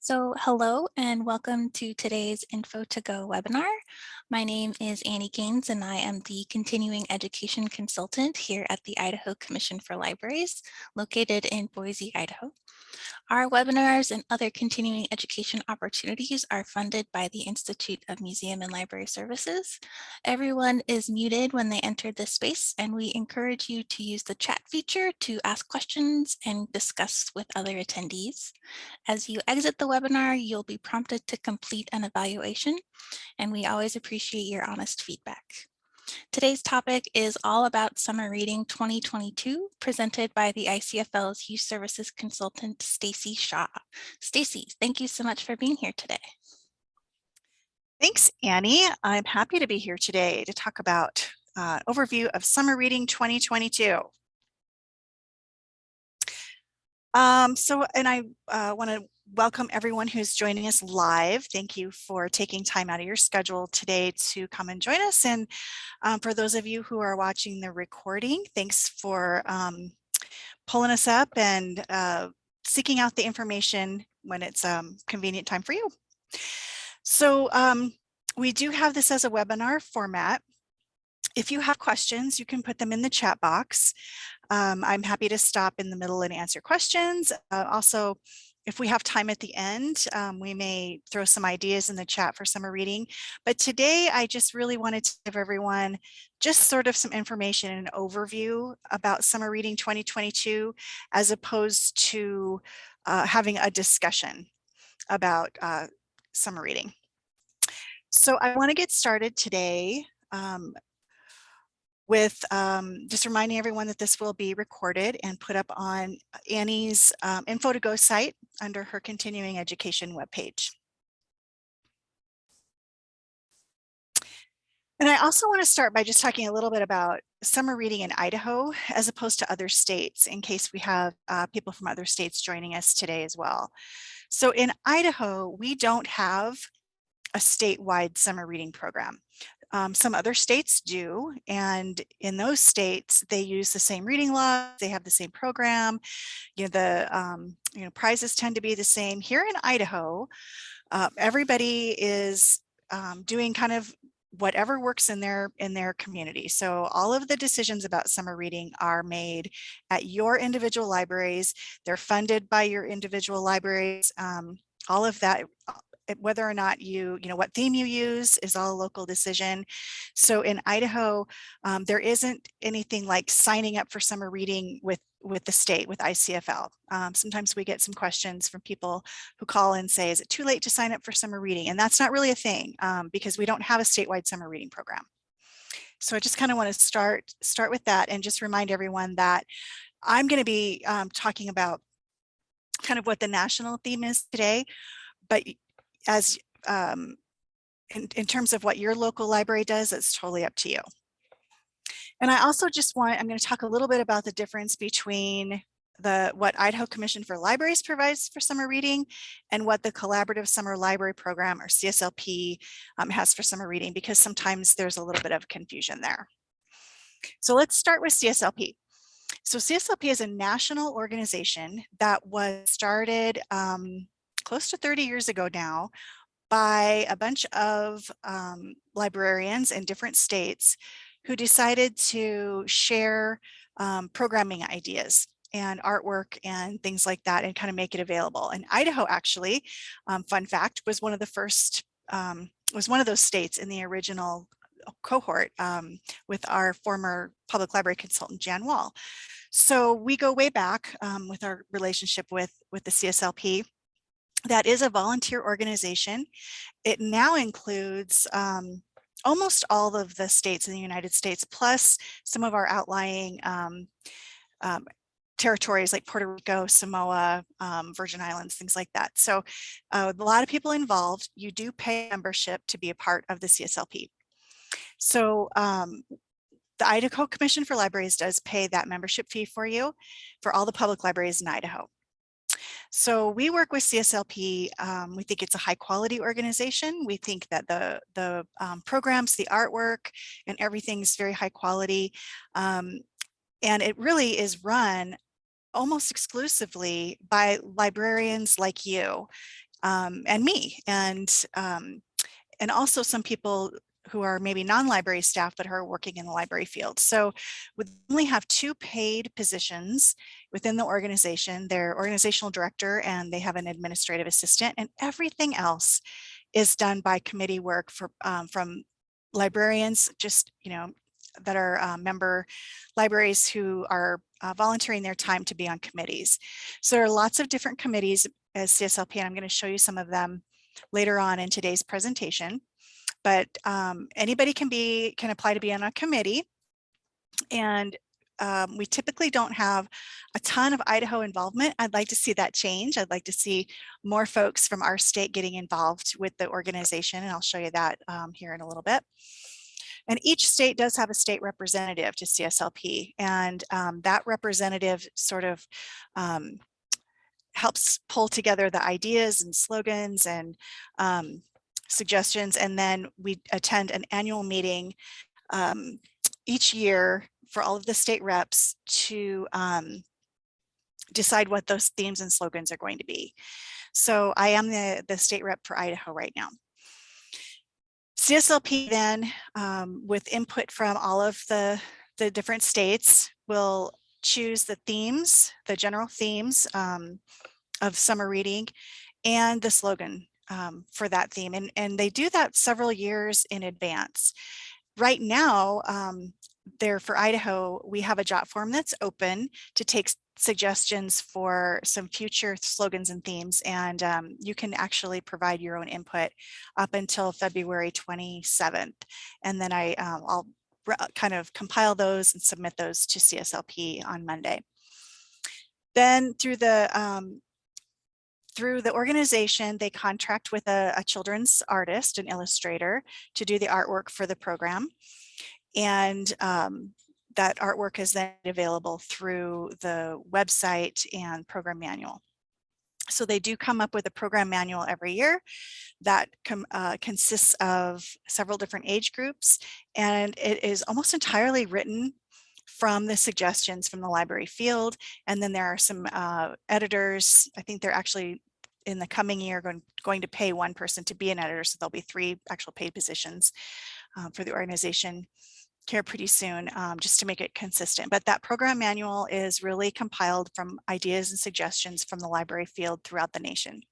Hello and welcome to today's Info2Go webinar. My name is Annie Gaines and I am the Continuing Education Consultant here at the Idaho Commission for Libraries, located in Boise, Idaho. Our webinars and other continuing education opportunities are funded by the Institute of Museum and Library Services. Everyone is muted when they enter this space, and we encourage you to use the chat feature to ask questions and discuss with other attendees. As you exit the webinar, you'll be prompted to complete an evaluation, and we always appreciate your honest feedback. Today's topic is all about Summer Reading 2022, presented by the ICfL's Youth Services Consultant, Staci Shaw. Staci, thank you so much for being here today. Thanks, Annie. I'm happy to be here today to talk about overview of Summer Reading 2022. And I want to welcome everyone who's joining us live. Thank you for taking time out of your schedule today to come and join us. And for those of you who are watching the recording, thanks for pulling us up and seeking out the information when it's convenient time for you. So we do have this as a webinar format. If you have questions, you can put them in the chat box. I'm happy to stop in the middle and answer questions. Also, if we have time at the end, we may throw some ideas in the chat for summer reading. But today, I just really wanted to give everyone just sort of some information and an overview about Summer Reading 2022, as opposed to having a discussion about summer reading. So I want to get started today with just reminding everyone that this will be recorded and put up on Annie's Info2Go site under her continuing education webpage. And I also want to start by just talking a little bit about summer reading in Idaho as opposed to other states, in case we have people from other states joining us today as well. So in Idaho, we don't have a statewide summer reading program. Some other states do, and in those states, they use the same reading laws, they have the same program, the prizes tend to be the same. Here in Idaho, everybody is doing kind of whatever works in their community. So all of the decisions about summer reading are made at your individual libraries. They're funded by your individual libraries. All of that, whether or not what theme you use is all a local decision. So in Idaho, there isn't anything like signing up for summer reading with the state, with ICfL. Sometimes we get some questions from people who call and say, is it too late to sign up for summer reading? And that's not really a thing because we don't have a statewide summer reading program. So I just kind of want to start with that and just remind everyone that I'm going to be talking about kind of what the national theme is today, but as in terms of what your local library does, it's totally up to you. And I also I'm going to talk a little bit about the difference between what Idaho Commission for Libraries provides for summer reading and what the Collaborative Summer Library Program, or Cslp, has for summer reading, because sometimes there's a little bit of confusion there. So let's start with Cslp. So Cslp is a national organization that was started close to 30 years ago now by a bunch of librarians in different states who decided to share programming ideas and artwork and things like that and kind of make it available. And Idaho actually, fun fact, was one of the first, was one of those states in the original cohort with our former public library consultant, Jan Wall. So we go way back with our relationship with the Cslp. That is a volunteer organization. It now includes almost all of the states in the United States, plus some of our outlying territories like Puerto Rico, Samoa, Virgin Islands, things like that. So a lot of people involved. You do pay membership to be a part of the Cslp. So the Idaho Commission for Libraries does pay that membership fee for you for all the public libraries in Idaho. So we work with Cslp. We think it's a high quality organization. We think that the programs, the artwork, and everything's very high quality. And it really is run almost exclusively by librarians like you. and me, and also some people who are maybe non-library staff but are working in the library field. So we only have 2 paid positions within the organization, their organizational director, and they have an administrative assistant, and everything else is done by committee work from librarians, just, that are member libraries who are volunteering their time to be on committees. So there are lots of different committees as CSLP, and I'm going to show you some of them later on in today's presentation. But anybody can apply to be on a committee, and we typically don't have a ton of Idaho involvement. I'd like to see that change. I'd like to see more folks from our state getting involved with the organization, and I'll show you that here in a little bit. And each state does have a state representative to CSLP, and that representative sort of helps pull together the ideas and slogans and suggestions, and then we attend an annual meeting each year for all of the state reps to decide what those themes and slogans are going to be. So I am the state rep for Idaho right now. CSLP then, with input from all of the different states, will choose the themes, the general themes of summer reading and the slogan for that theme. And they do that several years in advance. Right now, there for Idaho, we have a jot form that's open to take suggestions for some future slogans and themes, and you can actually provide your own input up until February 27th. And then I'll kind of compile those and submit those to CSLP on Monday. Then through the organization, they contract with a children's artist, an illustrator, to do the artwork for the program. And that artwork is then available through the website and program manual. So they do come up with a program manual every year that consists of several different age groups, and it is almost entirely written from the suggestions from the library field. And then there are some editors. I think they're actually in the coming year going to pay one person to be an editor, so there'll be 3 actual paid positions for the organization here pretty soon, just to make it consistent. But that program manual is really compiled from ideas and suggestions from the library field throughout the nation.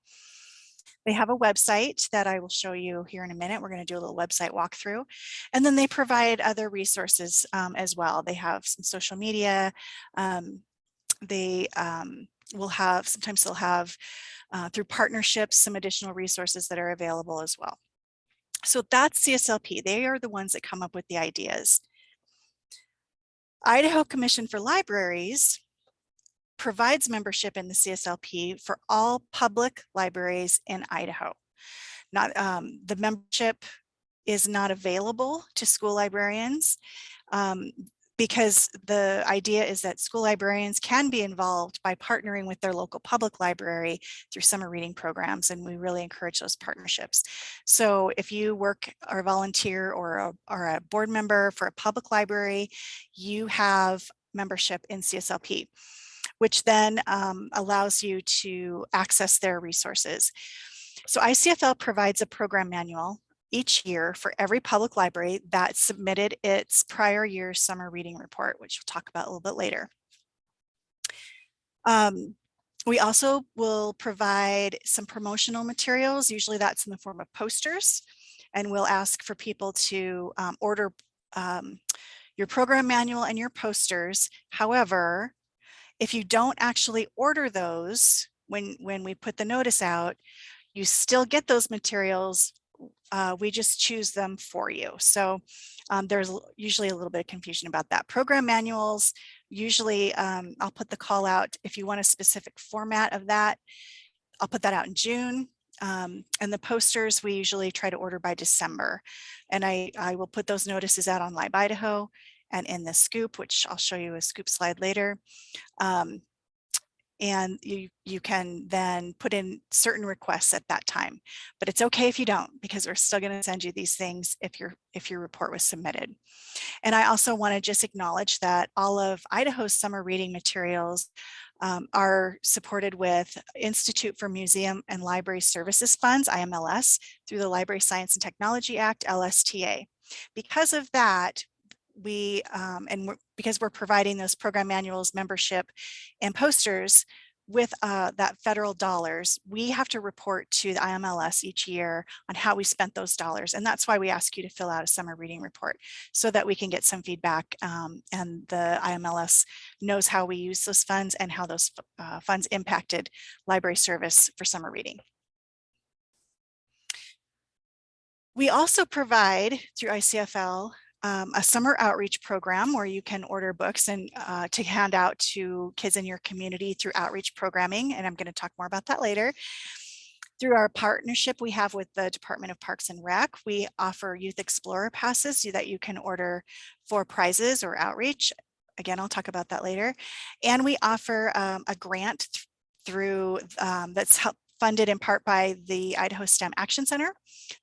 They have a website that I will show you here in a minute. We're going to do a little website walkthrough. And then they provide other resources as well. They have some social media. They will have, sometimes they'll have through partnerships, some additional resources that are available as well. So that's CSLP. They are the ones that come up with the ideas. Idaho Commission for Libraries provides membership in the CSLP for all public libraries in Idaho. Not the membership is not available to school librarians because the idea is that school librarians can be involved by partnering with their local public library through summer reading programs, and we really encourage those partnerships. So if you work or volunteer or are a board member for a public library, you have membership in CSLP, which then allows you to access their resources. So ICfL provides a program manual each year for every public library that submitted its prior year's summer reading report, which we'll talk about a little bit later. We also will provide some promotional materials. Usually that's in the form of posters, and we'll ask for people to order your program manual and your posters. However, if you don't actually order those when we put the notice out, you still get those materials. We just choose them for you. So there's usually a little bit of confusion about that. Program manuals, usually I'll put the call out if you want a specific format of that. I'll put that out in June. And the posters we usually try to order by December. And I will put those notices out on Live Idaho and in the Scoop, which I'll show you a Scoop slide later. and you can then put in certain requests at that time. But it's okay if you don't, because we're still going to send you these things if your report was submitted. And I also want to just acknowledge that all of Idaho's summer reading materials are supported with Institute for Museum and Library Services funds, IMLS, through the Library Science and Technology Act, LSTA. Because of that, because we're providing those program manuals, membership, and posters with that federal dollars, we have to report to the IMLS each year on how we spent those dollars. And that's why we ask you to fill out a summer reading report so that we can get some feedback, and the IMLS knows how we use those funds and how those funds impacted library service for summer reading. We also provide through ICfL a summer outreach program where you can order books and to hand out to kids in your community through outreach programming. And I'm going to talk more about that later. Through our partnership we have with the Department of Parks and Rec, we offer Youth Explorer passes so that you can order for prizes or outreach. Again, I'll talk about that later. And we offer a grant through that's funded in part by the Idaho STEM Action Center,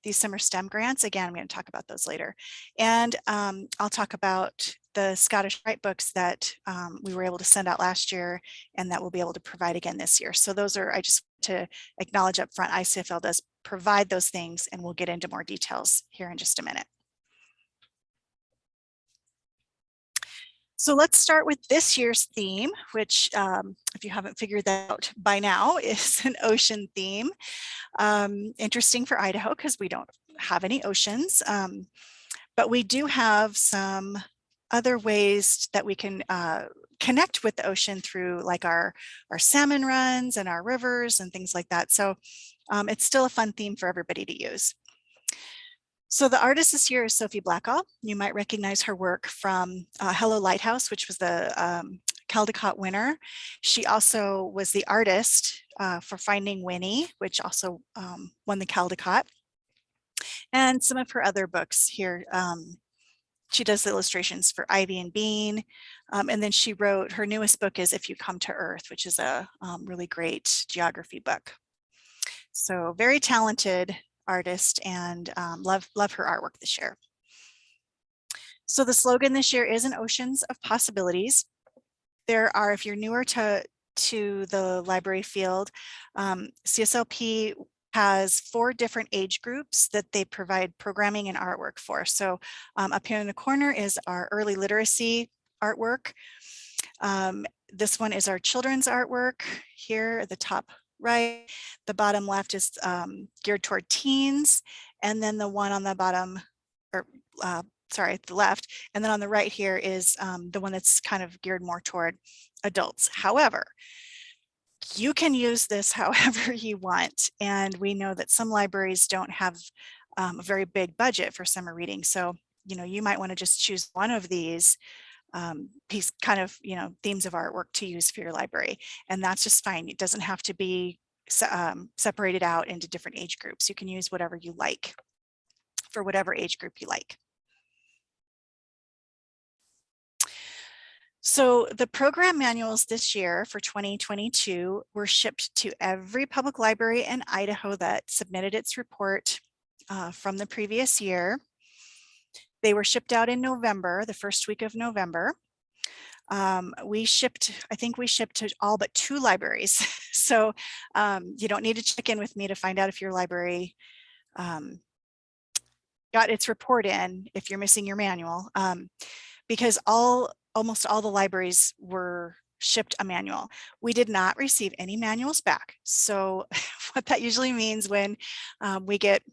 these summer STEM grants. Again, I'm going to talk about those later. And I'll talk about the Scottish Rite books that we were able to send out last year and that we'll be able to provide again this year. So those are, I just want to acknowledge up front, ICfL does provide those things, and we'll get into more details here in just a minute. So let's start with this year's theme, which if you haven't figured that out by now, is an ocean theme. Interesting for Idaho because we don't have any oceans, but we do have some other ways that we can connect with the ocean through like our salmon runs and our rivers and things like that. So it's still a fun theme for everybody to use. So the artist this year is Sophie Blackhawk. You might recognize her work from Hello Lighthouse, which was the Caldecott winner. She also was the artist for Finding Winnie, which also won the Caldecott. And some of her other books here. She does the illustrations for Ivy and Bean. And then she wrote, her newest book is If You Come to Earth, which is a really great geography book. So very talented artist, and love her artwork this year. So the slogan this year is an oceans of possibilities. There are, if you're newer to the library field, Cslp has 4 different age groups that they provide programming and artwork for. So up here in the corner is our early literacy artwork. This one is our children's artwork here at the top right. The bottom left is geared toward teens, and then the one on the bottom, or sorry, the left, and then on the right here is the one that's kind of geared more toward adults. However, you can use this however you want, and we know that some libraries don't have a very big budget for summer reading, so you might want to just choose one of these piece kind of themes of artwork to use for your library, and that's just fine. It doesn't have to be separated out into different age groups. You can use whatever you like for whatever age group you like. So the program manuals this year for 2022 were shipped to every public library in Idaho that submitted its report from the previous year. They were shipped out in November, the first week of November. I think we shipped to all but 2 libraries. So you don't need to check in with me to find out if your library got its report in if you're missing your manual, because almost all the libraries were shipped a manual. We did not receive any manuals back. So what that usually means when we get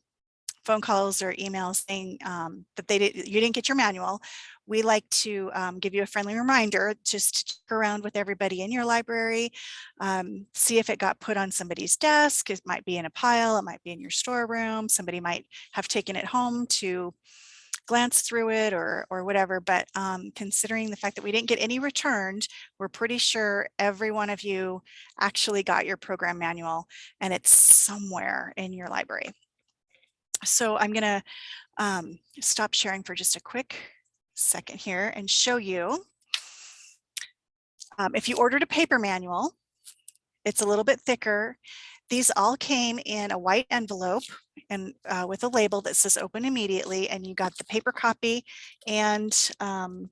phone calls or emails saying that you didn't get your manual, we like to give you a friendly reminder just to check around with everybody in your library, see if it got put on somebody's desk. It might be in a pile, it might be in your storeroom, somebody might have taken it home to glance through it or whatever. But considering the fact that we didn't get any returned, we're pretty sure every one of you actually got your program manual, and it's somewhere in your library. So I'm going to stop sharing for just a quick second here and show you. If you ordered a paper manual, It's a little bit thicker. These all came in a white envelope and with a label that says open immediately, and you got the paper copy and a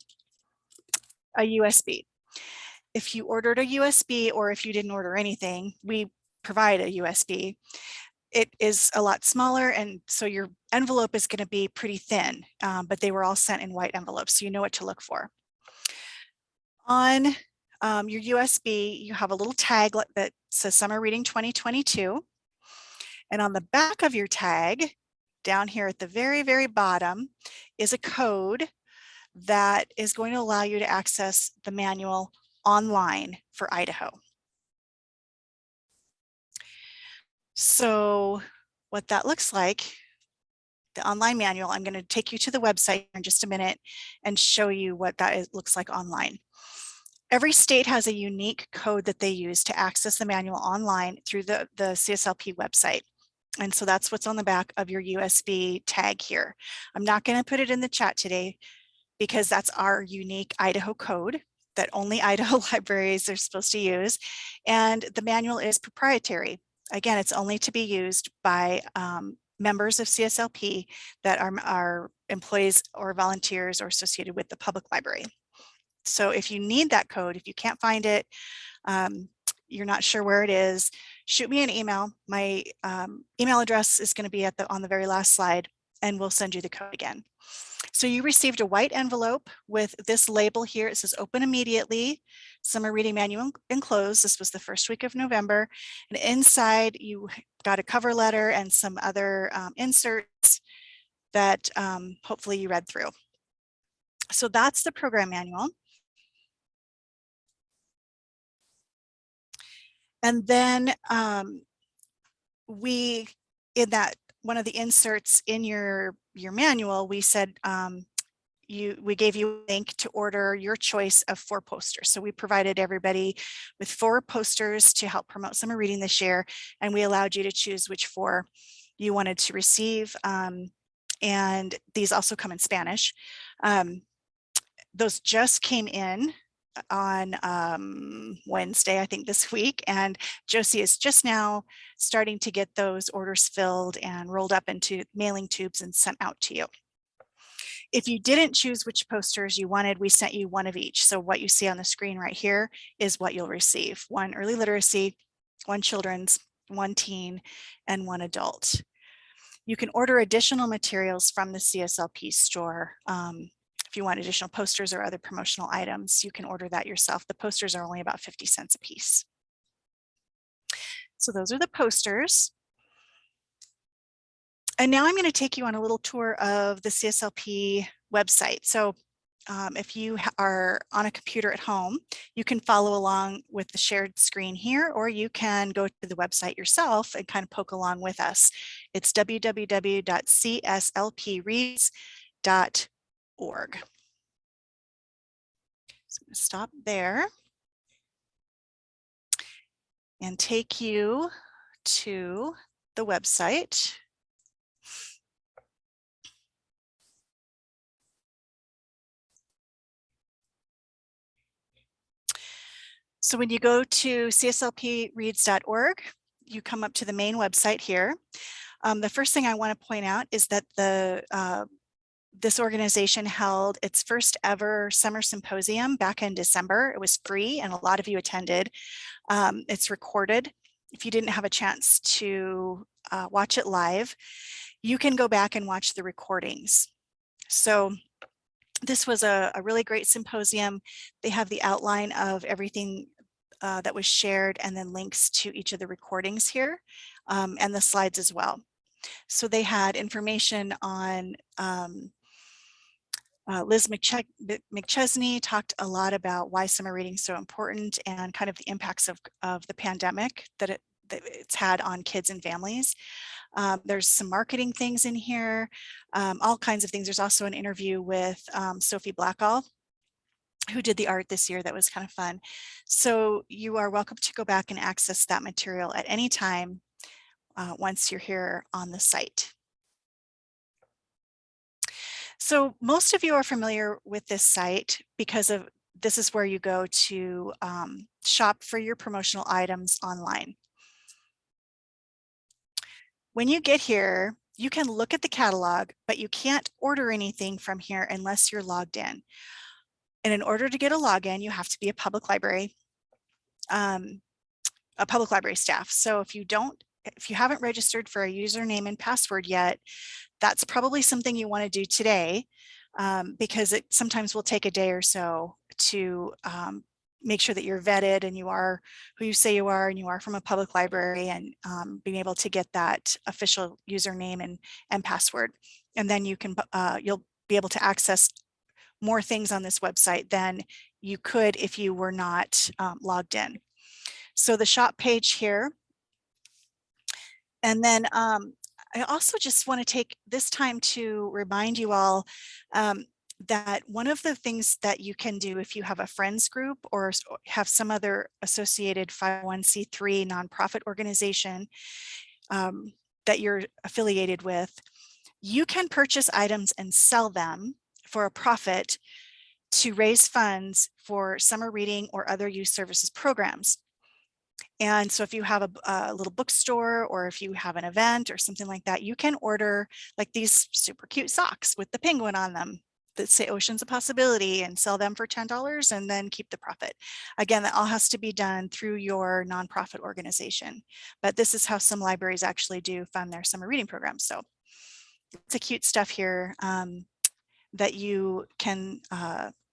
USB. If you ordered a USB or if you didn't order anything, we provide a USB. It is a lot smaller, and so your envelope is going to be pretty thin, but they were all sent in white envelopes, so you know what to look for. On your USB, you have a little tag that says Summer Reading 2022. And on the back of your tag, down here at the very, very bottom, is a code that is going to allow you to access the manual online for Idaho. So what that looks like, the online manual, I'm going to take you to the website in just a minute and show you what that looks like online. Every state has a unique code that they use to access the manual online through the Cslp website. And so that's what's on the back of your USB tag here. I'm not going to put it in the chat today because that's our unique Idaho code that only Idaho libraries are supposed to use. And the manual is proprietary. Again, it's only to be used by members of Cslp that are employees or volunteers or associated with the public library. So if you need that code, if you can't find it, you're not sure where it is, shoot me an email. My email address is going to be on the very last slide, and we'll send you the code again. So you received a white envelope with this label here. It says open immediately, Summer Reading Manual enclosed. This was the first week of November. And inside you got a cover letter and some other inserts that hopefully you read through. So that's the program manual. And then in that one of the inserts in your manual, we said we gave you a link to order your choice of 4 posters. So we provided everybody with 4 posters to help promote summer reading this year, and we allowed you to choose which 4 you wanted to receive. And these also come in Spanish. Those just came in on Wednesday, I think this week, and Josie is just now starting to get those orders filled and rolled up into mailing tubes and sent out to you. If you didn't choose which posters you wanted, we sent you 1 of each. So what you see on the screen right here is what you'll receive: 1 early literacy, 1 children's, 1 teen, and 1 adult. You can order additional materials from the Cslp store. If you want additional posters or other promotional items, you can order that yourself. The posters are only about 50 cents a piece. So those are the posters. And now I'm going to take you on a little tour of the Cslp website. So if you are on a computer at home, you can follow along with the shared screen here, or you can go to the website yourself and kind of poke along with us. It's www.cslpreads.org. So I'm going to stop there and take you to the website. So when you go to cslpreads.org, you come up to the main website here. The first thing I want to point out is that this organization held its first ever summer symposium back in December. It was free and a lot of you attended. It's recorded. If you didn't have a chance to watch it live, you can go back and watch the recordings. So this was a really great symposium. They have the outline of everything that was shared, and then links to each of the recordings here, and the slides as well. So they had information on Liz McChesney talked a lot about why summer reading is so important and kind of the impacts of the pandemic that it's had on kids and families. There's some marketing things in here, all kinds of things. There's also an interview with Sophie Blackhawk, who did the art this year. That was kind of fun. So you are welcome to go back and access that material at any time once you're here on the site. So most of you are familiar with this site because of this is where you go to shop for your promotional items online. When you get here, you can look at the catalog, but you can't order anything from here unless you're logged in. And in order to get a login, you have to be a public library staff. So if you haven't registered for a username and password yet, that's probably something you want to do today, because it sometimes will take a day or so to make sure that you're vetted and you are who you say you are and you are from a public library, and being able to get that official username and password. And then you can you'll be able to access more things on this website than you could if you were not logged in. So the shop page here. And then I also just want to take this time to remind you all that one of the things that you can do if you have a friends group or have some other associated 501c3 nonprofit organization that you're affiliated with, you can purchase items and sell them for a profit to raise funds for summer reading or other youth services programs. And so if you have a little bookstore, or if you have an event or something like that, you can order like these super cute socks with the penguin on them that say Oceans of Possibility and sell them for $10 and then keep the profit. Again, that all has to be done through your nonprofit organization. But this is how some libraries actually do fund their summer reading programs. So it's a cute stuff here that you can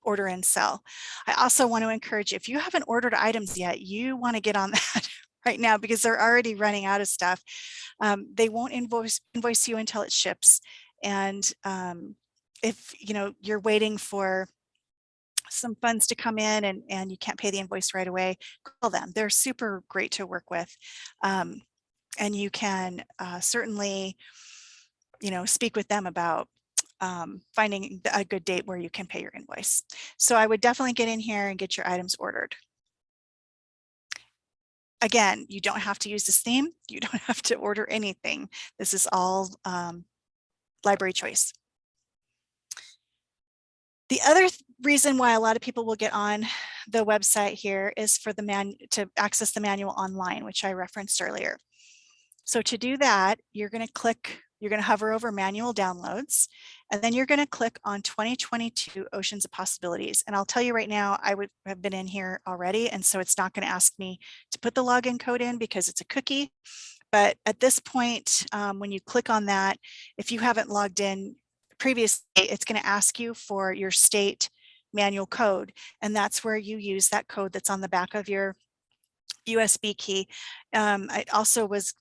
order and sell. I also want to encourage you, if you haven't ordered items yet, you want to get on that right now, because they're already running out of stuff. They won't invoice you until it ships. And if you're waiting for some funds to come in and you can't pay the invoice right away, call them. They're super great to work with. And you can certainly speak with them about finding a good date where you can pay your invoice. So I would definitely get in here and get your items ordered. Again, you don't have to use this theme. You don't have to order anything. This is all library choice. The other reason why a lot of people will get on the website here is for to access the manual online, which I referenced earlier. So to do that, you're going to hover over manual downloads, and then you're going to click on 2022 Oceans of Possibilities. And I'll tell you right now, I would have been in here already, and so it's not going to ask me to put the login code in because it's a cookie. But at this point, when you click on that, if you haven't logged in previously, it's going to ask you for your state manual code, and that's where you use that code that's on the back of your USB key. I also was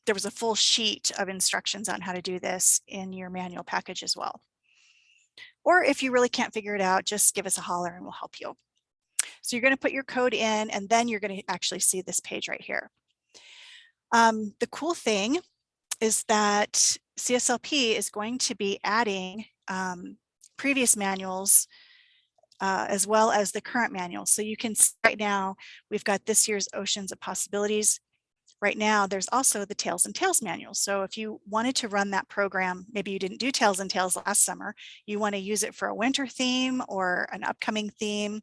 there was a full sheet of instructions on how to do this in your manual package as well. Or if you really can't figure it out, just give us a holler and we'll help you. So you're going to put your code in, and then you're going to actually see this page right here. The cool thing is that CSLP is going to be adding previous manuals as well as the current manual. So you can see right now, we've got this year's Oceans of Possibilities. Right now, there's also the Tails and Tales manual. So if you wanted to run that program, maybe you didn't do Tails and Tales last summer, you want to use it for a winter theme or an upcoming theme,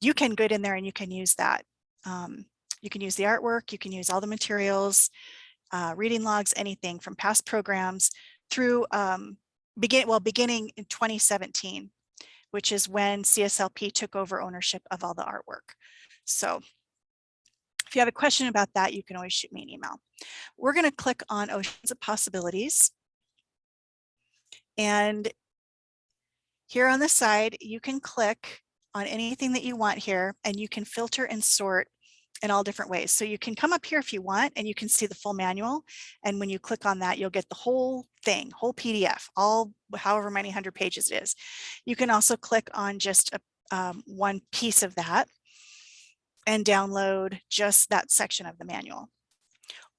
you can go in there and you can use that. You can use the artwork, you can use all the materials, reading logs, anything from past programs through beginning in 2017, which is when CSLP took over ownership of all the artwork. So if you have a question about that, you can always shoot me an email. We're going to click on Oceans of Possibilities. And here on the side, you can click on anything that you want here, and you can filter and sort in all different ways. So you can come up here if you want, and you can see the full manual. And when you click on that, you'll get the whole thing, whole PDF, all however many 100 pages it is. You can also click on just one piece of that and download just that section of the manual.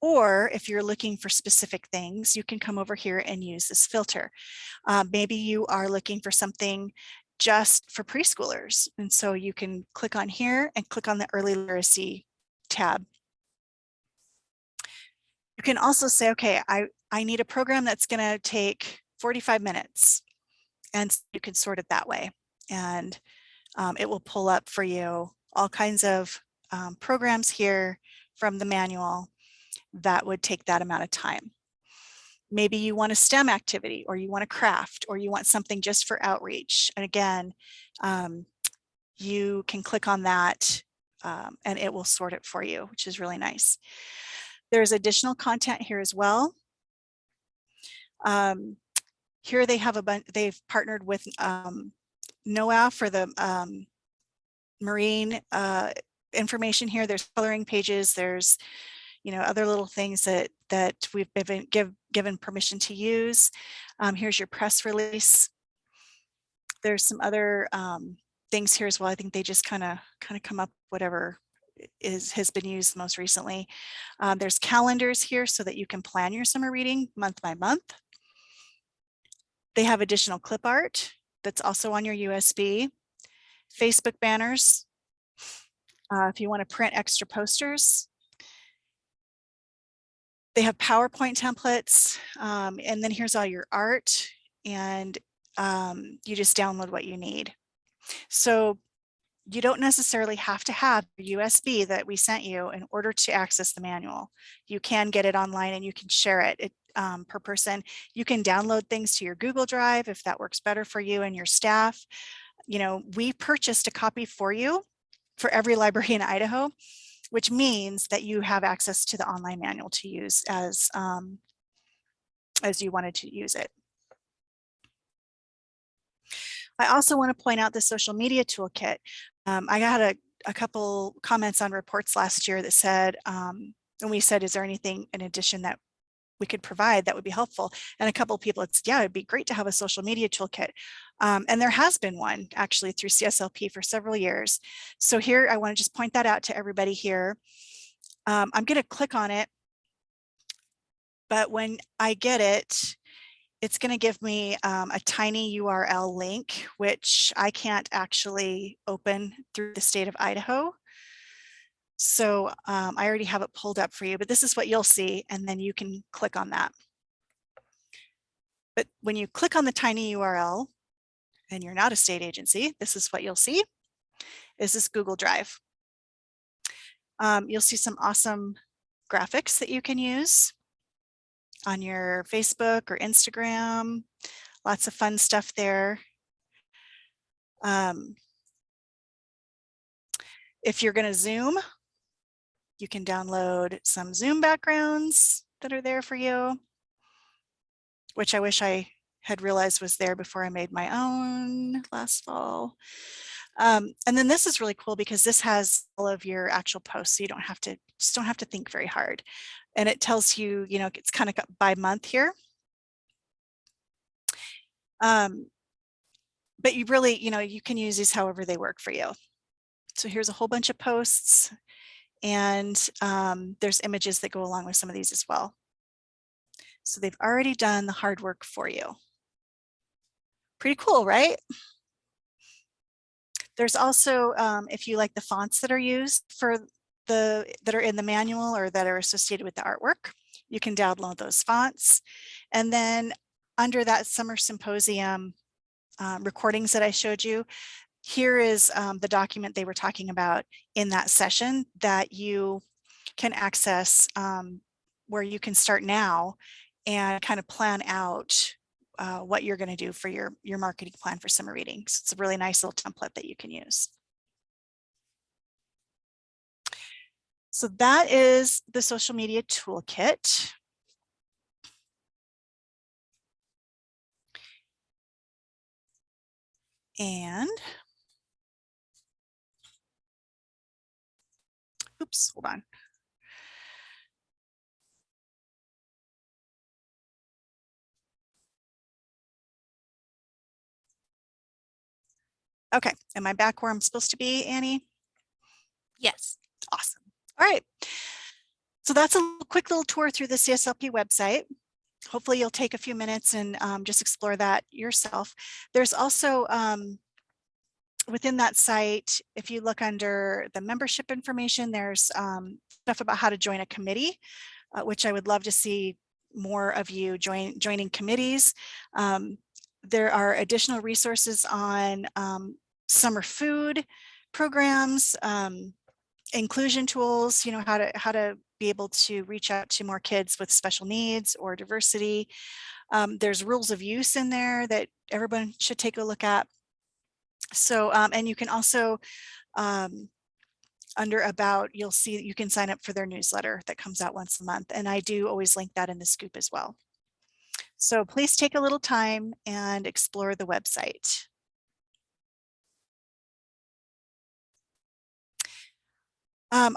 Or if you're looking for specific things, you can come over here and use this filter. Maybe you are looking for something just for preschoolers. And so you can click on here and click on the early literacy tab. You can also say, okay, I need a program that's going to take 45 minutes. And you can sort it that way. And it will pull up for you all kinds of programs here from the manual that would take that amount of time. Maybe you want a STEM activity, or you want a craft, or you want something just for outreach. And again, you can click on that and it will sort it for you, which is really nice. There's additional content here as well. Here they have a bunch, they've partnered with NOAA for the marine information here. There's coloring pages, there's other little things that we've been given permission to use. Here's your press release. There's some other things here as well. I think they just kind of come up whatever has been used most recently. There's calendars here so that you can plan your summer reading month by month. They have additional clip art that's also on your USB. Facebook banners, if you want to print extra posters. They have PowerPoint templates, and then here's all your art, and you just download what you need. So you don't necessarily have to have the USB that we sent you in order to access the manual. You can get it online and you can share it per person. You can download things to your Google Drive if that works better for you and your staff. We purchased a copy for you for every library in Idaho, which means that you have access to the online manual to use as you wanted to use it. I also want to point out the social media toolkit. I got a couple comments on reports last year that said, and we said, is there anything in addition that we could provide that would be helpful? And a couple of people said, yeah, it'd be great to have a social media toolkit. And there has been one actually through Cslp for several years. So here, I want to just point that out to everybody here. I'm going to click on it, but when I get it, it's going to give me a tiny URL link, which I can't actually open through the state of Idaho. So I already have it pulled up for you, but this is what you'll see, and then you can click on that. But when you click on the tiny URL, and you're not a state agency, this is what you'll see, is this Google Drive. You'll see some awesome graphics that you can use on your Facebook or Instagram. Lots of fun stuff there. If you're going to Zoom, you can download some Zoom backgrounds that are there for you, which I wish I had realized was there before I made my own last fall. And then this is really cool because this has all of your actual posts, so you don't have to think very hard. And it tells you, it's kind of by month here. But you really, you can use these however they work for you. So here's a whole bunch of posts, and there's images that go along with some of these as well. So they've already done the hard work for you. Pretty cool, right? There's also, if you like the fonts that are used that are in the manual or that are associated with the artwork, you can download those fonts. And then under that summer symposium recordings that I showed you, here is the document they were talking about in that session that you can access, where you can start now and kind of plan out what you're going to do for your marketing plan for summer readings. It's a really nice little template that you can use. So that is the social media toolkit. And oops, hold on. Okay, am I back where I'm supposed to be, Annie? Yes. Awesome. All right. So that's a quick little tour through the Cslp website. Hopefully you'll take a few minutes and just explore that yourself. There's also within that site, if you look under the membership information, there's stuff about how to join a committee, which I would love to see more of you joining committees. There are additional resources on summer food programs, inclusion tools, you know, how to be able to reach out to more kids with special needs or diversity. There's rules of use in there that everyone should take a look at. So, and you can also, under About, you'll see you can sign up for their newsletter that comes out once a month. And I do always link that in the scoop as well. So please take a little time and explore the website.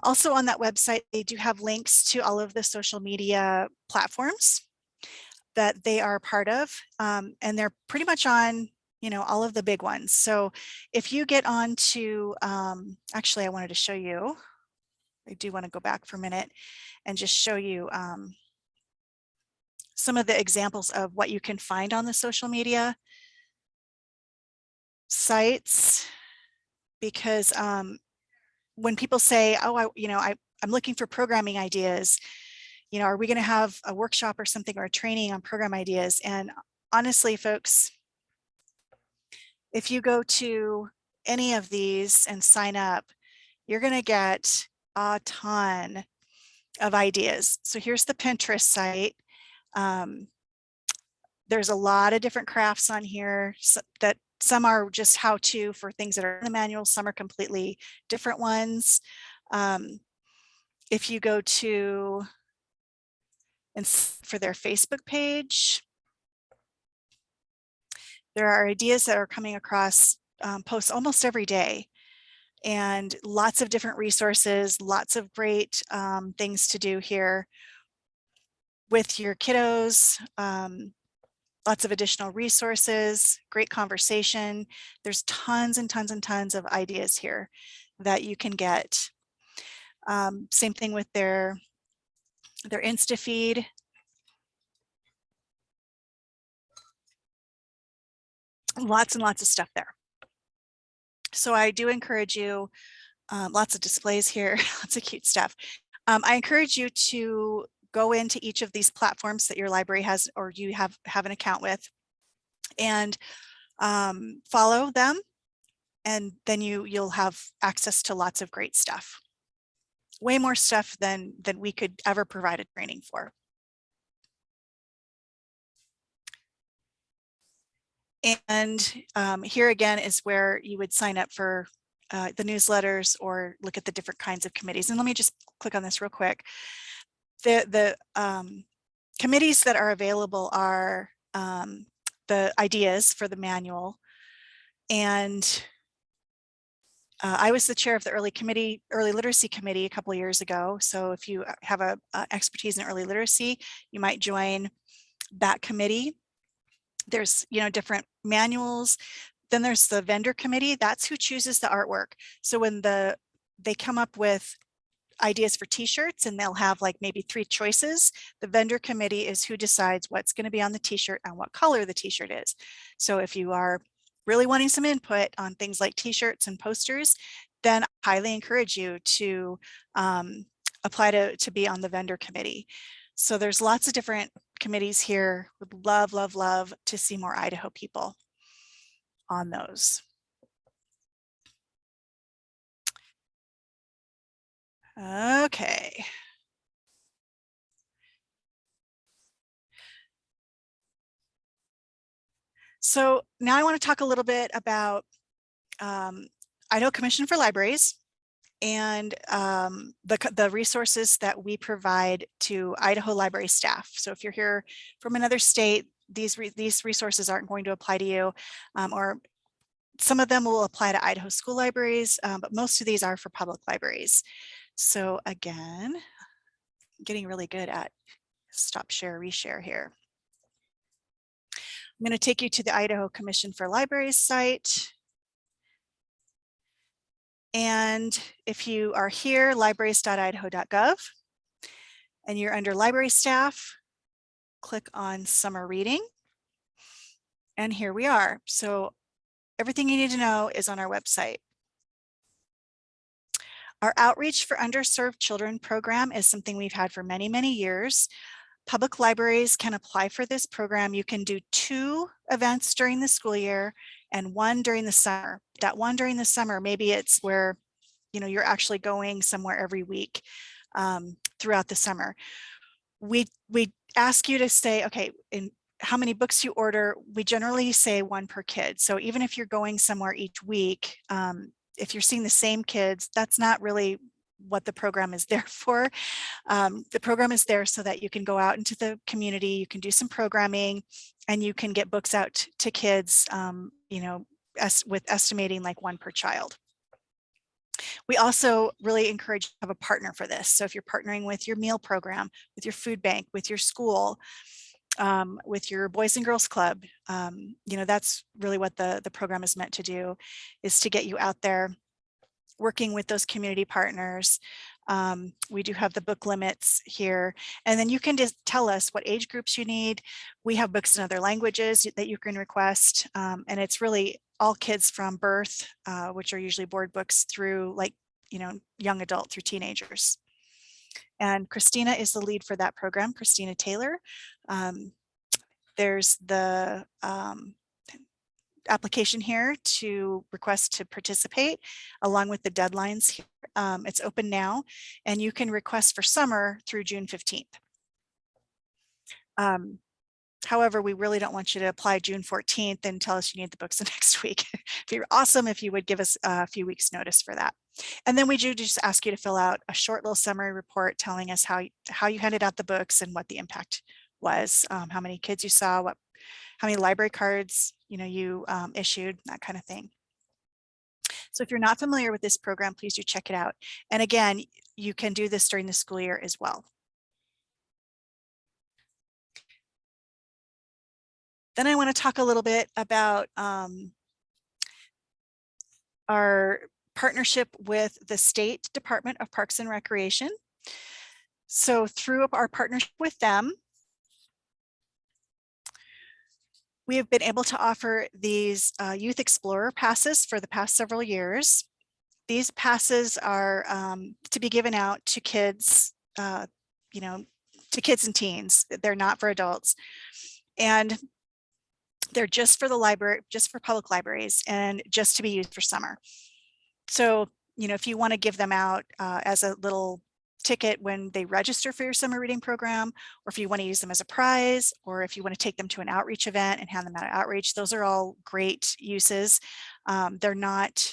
Also on that website, they do have links to all of the social media platforms that they are part of. And they're pretty much on, you know, all of the big ones. So if you get on to, actually, I wanted to show you, I do want to go back for a minute and just show you some of the examples of what you can find on the social media sites, because when people say, oh, I'm looking for programming ideas, you know, are we going to have a workshop or something or a training on program ideas? And honestly, folks, if you go to any of these and sign up, you're going to get a ton of ideas. So here's the Pinterest site. There's a lot of different crafts on here that some are just how-to for things that are in the manual, some are completely different ones. If you go to, and for their Facebook page, there are ideas that are coming across posts almost every day, and lots of different resources, lots of great things to do here with your kiddos. Lots of additional resources, great conversation. There's tons and tons and tons of ideas here that you can get. Same thing with their Insta feed. Lots and lots of stuff there. So I do encourage you, lots of displays here, lots of cute stuff. I encourage you to go into each of these platforms that your library has or you have an account with, and follow them, and then you'll have access to lots of great stuff. Way more stuff than we could ever provide a training for. And here again is where you would sign up for the newsletters or look at the different kinds of committees. And let me just click on this real quick. The committees that are available are the ideas for the manual. And I was the chair of the early literacy committee a couple of years ago. So if you have a expertise in early literacy, you might join that committee. There's, you know, different manuals. Then there's the vendor committee. That's who chooses the artwork. So when they come up with ideas for t-shirts and they'll have like maybe 3 choices, the vendor committee is who decides what's going to be on the t-shirt and what color the t-shirt is. So if you are really wanting some input on things like t-shirts and posters, then I highly encourage you to apply to be on the vendor committee. So there's lots of different committees here. Would love, love, love to see more Idaho people on those. Okay. So now I want to talk a little bit about Idaho Commission for Libraries and the resources that we provide to Idaho library staff. So if you're here from another state, these resources aren't going to apply to you, or some of them will apply to Idaho school libraries, but most of these are for public libraries. So again, I'm getting really good at stop share, reshare here. I'm going to take you to the Idaho Commission for Libraries site. And if you are here, libraries.idaho.gov, and you're under library staff, click on summer reading. And here we are. So everything you need to know is on our website. Our Outreach for Underserved Children program is something we've had for many, many years. Public libraries can apply for this program. You can do 2 events during the school year and one during the summer. That one during the summer, maybe it's where, you know, you're actually going somewhere every week throughout the summer. We ask you to say, okay, in how many books you order. We generally say one per kid. So even if you're going somewhere each week, if you're seeing the same kids, that's not really what the program is there for. The program is there so that you can go out into the community, you can do some programming, and you can get books out to kids, you know, with estimating like one per child. We also really encourage you to have a partner for this. So if you're partnering with your meal program, with your food bank, with your school, with your Boys and Girls Club, you know, that's really what the program is meant to do, is to get you out there working with those community partners. We do have the book limits here, and then you can just tell us what age groups you need. We have books in other languages that you can request, and it's really all kids from birth, which are usually board books, through like, you know, young adult through teenagers. And Christina is the lead for that program, Christina Taylor. There's the application here to request to participate, along with the deadlines here. It's open now, and you can request for summer through June 15th. However, we really don't want you to apply June 14th and tell us you need the books the next week. It'd be awesome if you would give us a few weeks notice for that. And then we do just ask you to fill out a short little summary report telling us how you handed out the books and what the impact was, how many kids you saw, how many library cards, you know, you issued, that kind of thing. So if you're not familiar with this program, please do check it out. And again, you can do this during the school year as well. Then I want to talk a little bit about our partnership with the State Department of Parks and Recreation. So through our partnership with them, we have been able to offer these Youth Explorer passes for the past several years. These passes are to be given out to kids, you know, to kids and teens. They're not for adults. And they're just for the library, just for public libraries, and just to be used for summer. So, you know, if you want to give them out as a little ticket when they register for your summer reading program, or if you want to use them as a prize, or if you want to take them to an outreach event and hand them out at outreach, those are all great uses. They're not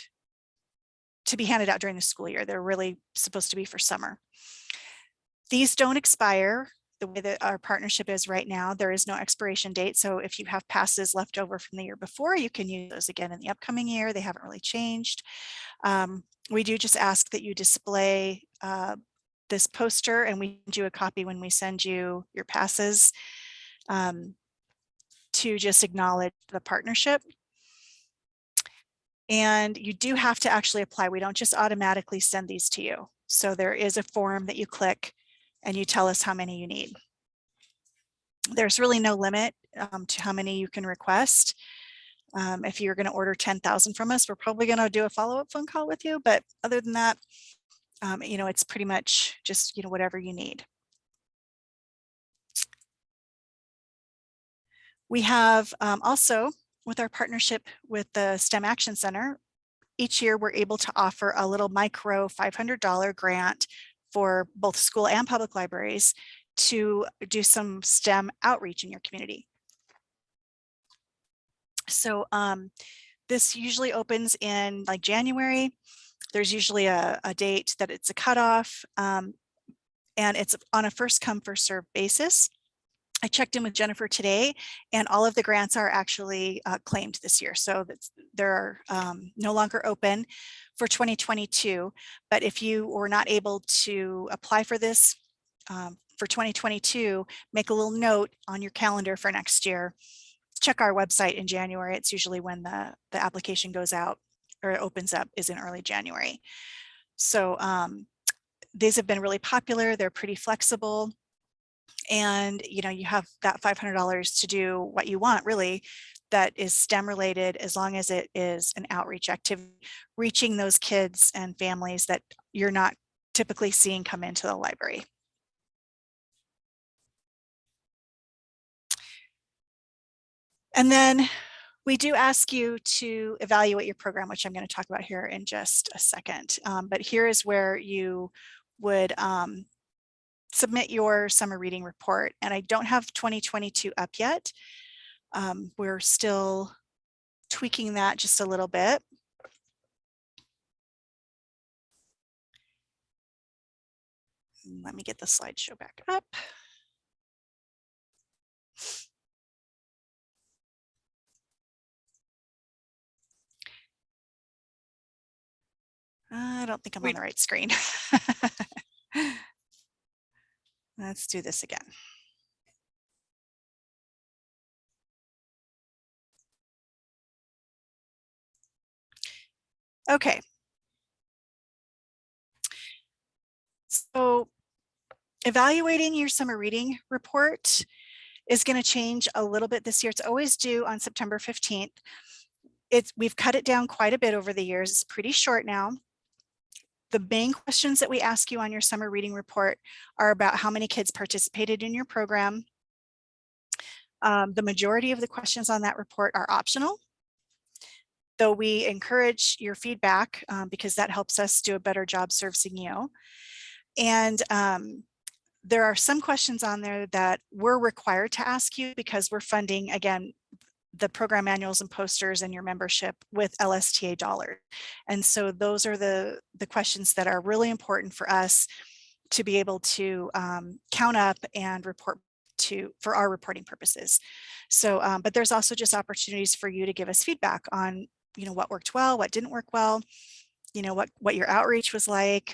to be handed out during the school year. They're really supposed to be for summer. These don't expire. The way that our partnership is right now, there is no expiration date. So if you have passes left over from the year before, you can use those again in the upcoming year. They haven't really changed. We do just ask that you display this poster, and we send you a copy when we send you your passes, to just acknowledge the partnership. And you do have to actually apply. We don't just automatically send these to you. So there is a form that you click and you tell us how many you need. There's really no limit to how many you can request. If you're going to order 10,000 from us, we're probably going to do a follow-up phone call with you. But other than that, you know, it's pretty much just, you know, whatever you need. We have also, with our partnership with the STEM Action Center, each year we're able to offer a little micro $500 grant for both school and public libraries to do some STEM outreach in your community. So this usually opens in like January. There's usually a date that it's a cutoff, and it's on a first come first serve basis. I checked in with Jennifer today, and all of the grants are actually claimed this year. So they're no longer open for 2022. But if you were not able to apply for this for 2022, make a little note on your calendar for next year. Check our website in January. It's usually when the application goes out or opens up, is in early January. So these have been really popular. They're pretty flexible. And, you know, you have that $500 to do what you want, really, that is STEM related, as long as it is an outreach activity, reaching those kids and families that you're not typically seeing come into the library. And then We do ask you to evaluate your program, which I'm going to talk about here in just a second. But here is where you would submit your summer reading report. And I don't have 2022 up yet. We're still tweaking that just a little bit. Let me get the slideshow back up. I don't think I'm on the right screen. Let's do this again. Okay. So evaluating your summer reading report is going to change a little bit this year. It's always due on September 15th. We've cut it down quite a bit over the years. It's pretty short now. The main questions that we ask you on your summer reading report are about how many kids participated in your program. The majority of the questions on that report are optional, though we encourage your feedback because that helps us do a better job servicing you. And there are some questions on there that we're required to ask you because we're funding, again, the program manuals and posters and your membership with LSTA dollars. And so those are the questions that are really important for us to be able to count up and report for our reporting purposes. So, but there's also just opportunities for you to give us feedback on, you know, what worked well, what didn't work well, you know, what your outreach was like,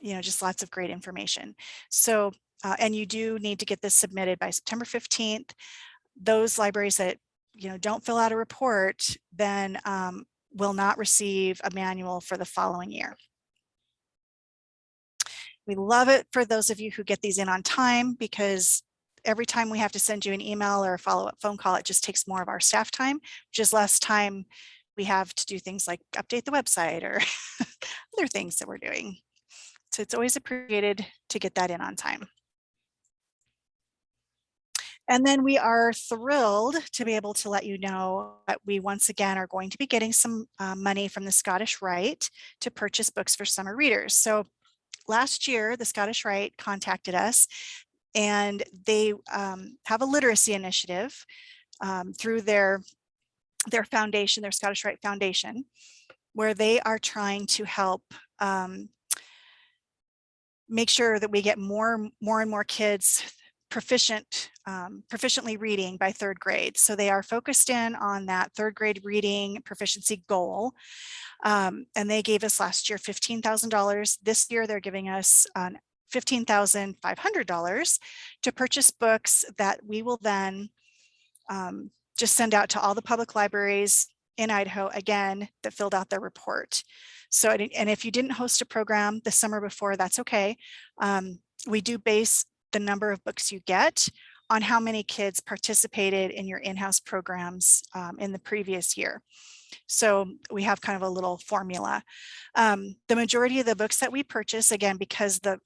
you know, just lots of great information. So, and you do need to get this submitted by September 15th. Those libraries that, you know, don't fill out a report, then will not receive a manual for the following year. We love it for those of you who get these in on time, because every time we have to send you an email or a follow-up phone call, it just takes more of our staff time, which is less time we have to do things like update the website or other things that we're doing. So it's always appreciated to get that in on time. And then we are thrilled to be able to let you know that we once again are going to be getting some money from the Scottish Rite to purchase books for summer readers. So last year, the Scottish Rite contacted us, and they have a literacy initiative through their foundation, their Scottish Rite Foundation, where they are trying to help make sure that we get more and more kids proficiently reading by third grade. So they are focused in on that third grade reading proficiency goal. And they gave us last year $15,000. This year they're giving us $15,500 to purchase books that we will then just send out to all the public libraries in Idaho, again, that filled out their report. So, and if you didn't host a program the summer before, that's okay. We do base the number of books you get on how many kids participated in your in-house programs in the previous year. So we have kind of a little formula. The majority of the books that we purchase, again, because the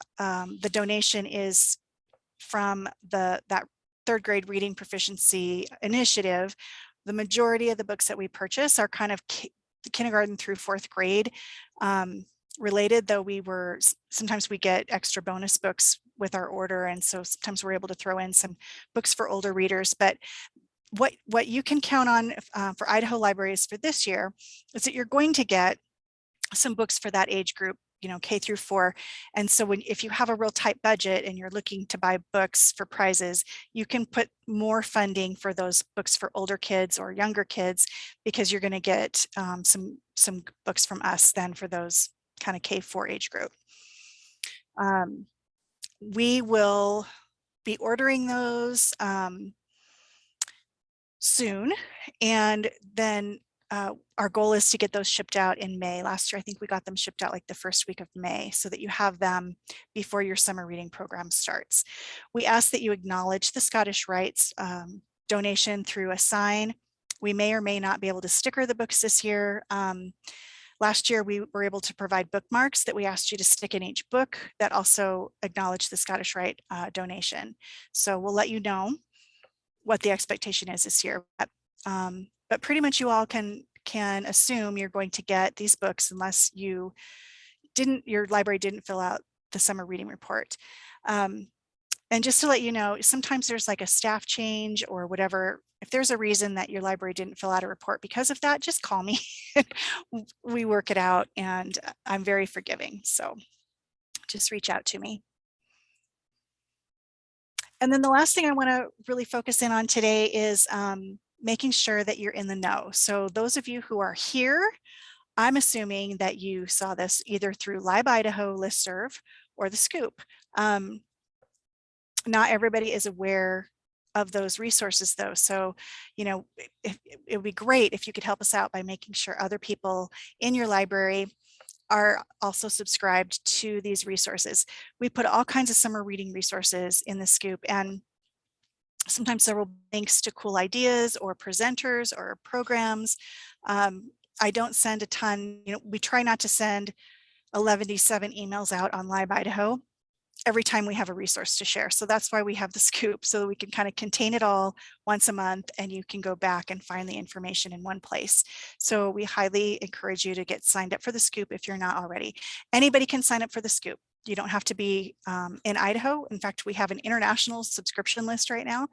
donation is from that third grade reading proficiency initiative, the majority of the books that we purchase are kind of kindergarten through fourth grade related, though sometimes we get extra bonus books with our order, and so sometimes we're able to throw in some books for older readers. But what you can count on for Idaho libraries for this year is that you're going to get some books for that age group, you know, K through 4. And so if you have a real tight budget and you're looking to buy books for prizes, you can put more funding for those books for older kids or younger kids, because you're going to get some books from us then for those kind of K4 age group. We will be ordering those soon, and then our goal is to get those shipped out in May. Last year, I think we got them shipped out like the first week of May, so that you have them before your summer reading program starts. We ask that you acknowledge the Scottish Rite's donation through a sign. We may or may not be able to sticker the books this year. Last year, we were able to provide bookmarks that we asked you to stick in each book that also acknowledge the Scottish Rite donation. So we'll let you know what the expectation is this year. but pretty much you all can assume you're going to get these books unless your library didn't fill out the summer reading report. And just to let you know, sometimes there's like a staff change or whatever. If there's a reason that your library didn't fill out a report because of that, just call me. We work it out, and I'm very forgiving. So just reach out to me. And then the last thing I want to really focus in on today is making sure that you're in the know. So those of you who are here, I'm assuming that you saw this either through Lib Idaho listserv or the Scoop. Not everybody is aware of those resources though. So, you know, it would be great if you could help us out by making sure other people in your library are also subscribed to these resources. We put all kinds of summer reading resources in the Scoop, and sometimes several links to cool ideas or presenters or programs. I don't send a ton, you know, we try not to send 11-7 emails out on Lib Idaho every time we have a resource to share. So that's why we have the Scoop, so that we can kind of contain it all once a month, and you can go back and find the information in one place. So we highly encourage you to get signed up for the Scoop if you're not already. Anybody can sign up for the Scoop. You don't have to be in Idaho. In fact, we have an international subscription list right now.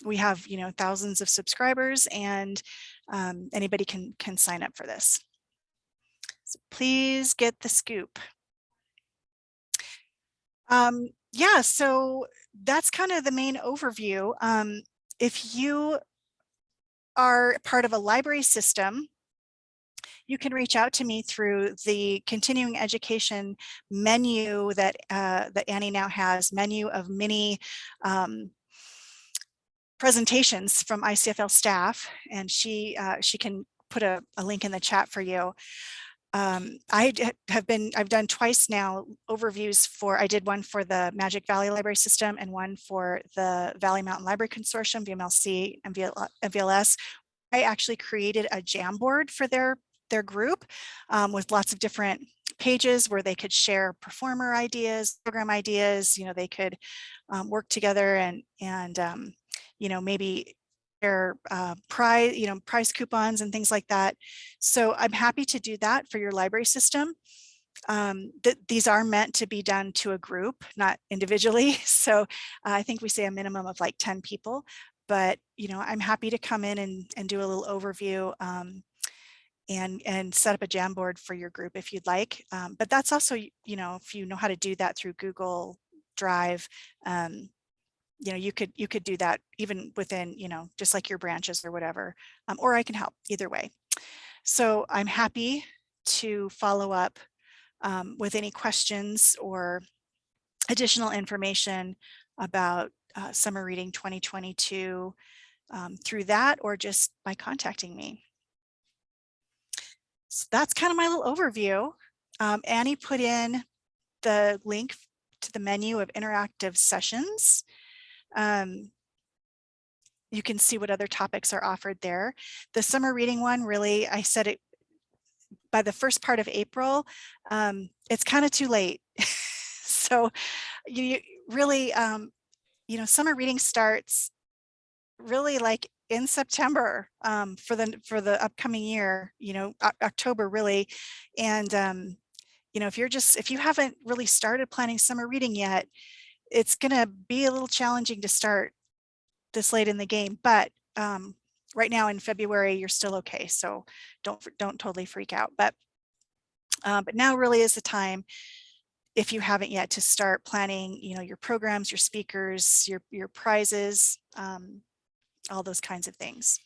We have, you know, thousands of subscribers, and anybody can sign up for this. So please get the Scoop. Yeah, so that's kind of the main overview. If you are part of a library system, you can reach out to me through the continuing education menu that that Annie now has, menu of mini presentations from ICfL staff, and she can put a link in the chat for you. I've done twice now overviews I did one for the Magic Valley Library System and one for the Valley Mountain Library Consortium, VMLC and VLS. I actually created a Jamboard for their group with lots of different pages where they could share performer ideas, program ideas. You know, they could work together and you know, maybe their prize coupons and things like that. So I'm happy to do that for your library system. These are meant to be done to a group, not individually. So I think we say a minimum of like 10 people, but you know, I'm happy to come in and do a little overview and set up a Jamboard for your group if you'd like. But that's also, you know, if you know how to do that through Google Drive, you know, you could do that even within, you know, just like your branches or whatever, or I can help either way. So I'm happy to follow up with any questions or additional information about summer reading 2022 through that, or just by contacting me. So that's kind of my little overview. Annie put in the link to the menu of interactive sessions. You can see what other topics are offered there. The summer reading one, really, I said it by the first part of April, it's kind of too late. So you really, you know, summer reading starts really like in September for the upcoming year, you know, October really. And, you know, if you haven't really started planning summer reading yet, it's going to be a little challenging to start this late in the game, but right now in February, you're still okay. So don't totally freak out. But now really is the time, if you haven't yet, to start planning, you know, your programs, your speakers, your prizes, all those kinds of things.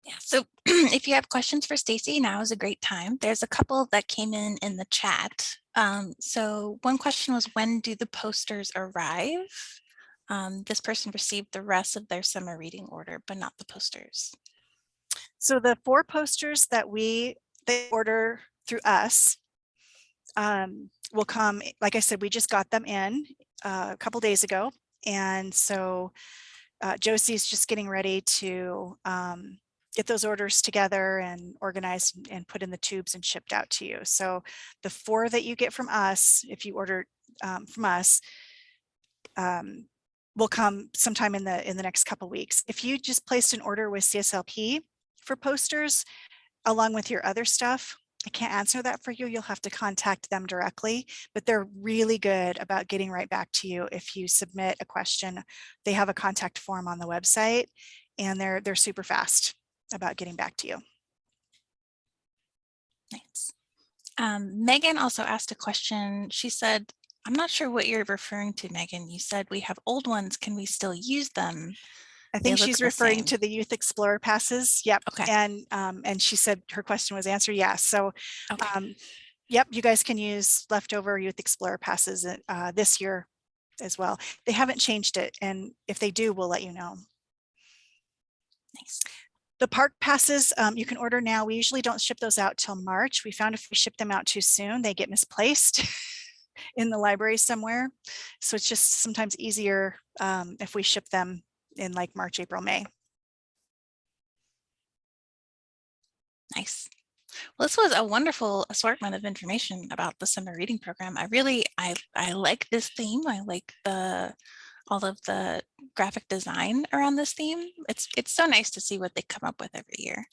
Yeah, so if you have questions for Staci, now is a great time. There's a couple that came in the chat. So one question was, when do the posters arrive? This person received the rest of their summer reading order, but not the posters. So the 4 posters that they order through us will come, like I said, we just got them in a couple days ago. And so Josie's just getting ready to get those orders together and organized and put in the tubes and shipped out to you. So the 4 that you get from us, if you order from us, will come sometime in the next couple weeks. If you just placed an order with Cslp for posters along with your other stuff, I can't answer that for you. You'll have to contact them directly, but they're really good about getting right back to you if you submit a question. They have a contact form on the website, and they're super fast about getting back to you. Nice. Megan also asked a question. She said, I'm not sure what you're referring to, Megan. You said we have old ones. Can we still use them? I They think look she's the referring same. to the Youth Explorer passes. Yep. Okay. And she said her question was answered yes. So Okay. yep, you guys can use leftover Youth Explorer passes this year as well. They haven't changed it, and if they do, we'll let you know. Nice. The park passes you can order now. We usually don't ship those out till March. We found if we ship them out too soon, they get misplaced in the library somewhere. So it's just sometimes easier if we ship them in like March, April, May. Nice. Well, this was a wonderful assortment of information about the summer reading program. I like this theme. I like all of the graphic design around this theme. It's so nice to see what they come up with every year.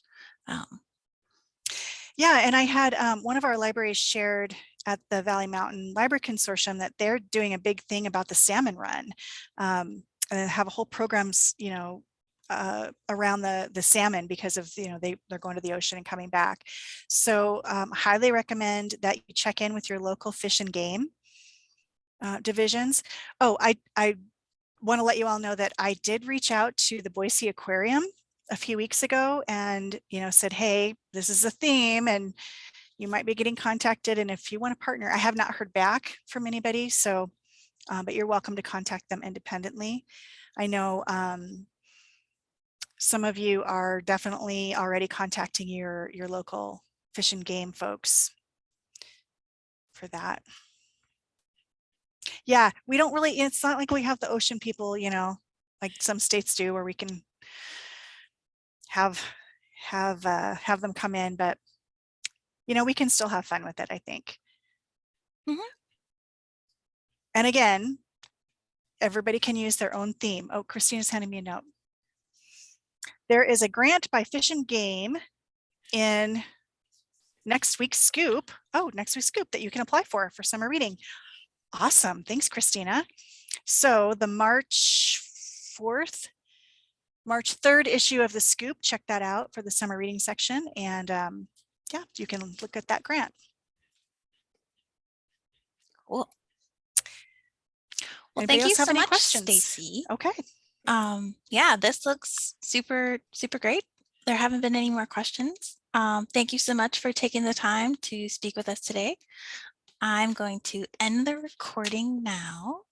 Yeah, and I had one of our libraries shared at the Valley Mountain Library Consortium that they're doing a big thing about the salmon run, and have a whole programs, around the salmon because of, they're going to the ocean and coming back. So highly recommend that you check in with your local fish and game divisions. Oh, I want to let you all know that I did reach out to the Boise Aquarium a few weeks ago and, said, hey, this is a theme and you might be getting contacted. And if you want to partner, I have not heard back from anybody. So, but you're welcome to contact them independently. I know some of you are definitely already contacting your local fish and game folks for that. Yeah, we don't really, it's not like we have the ocean people, like some states do, where we can have them come in, but we can still have fun with it, I think. And again, everybody can use their own theme. Oh, Christina's handing me a note. There is a grant by Fish and Game in next week's scoop. Oh, next week's scoop that you can apply for summer reading. Awesome. Thanks, Christina. So the March 3rd issue of the Scoop, check that out for the summer reading section. And yeah, you can look at that grant. Cool. Well, Anybody thank you else have so any much, questions? Staci. Okay. Yeah, this looks super, super great. There haven't been any more questions. Thank you so much for taking the time to speak with us today. I'm going to end the recording now.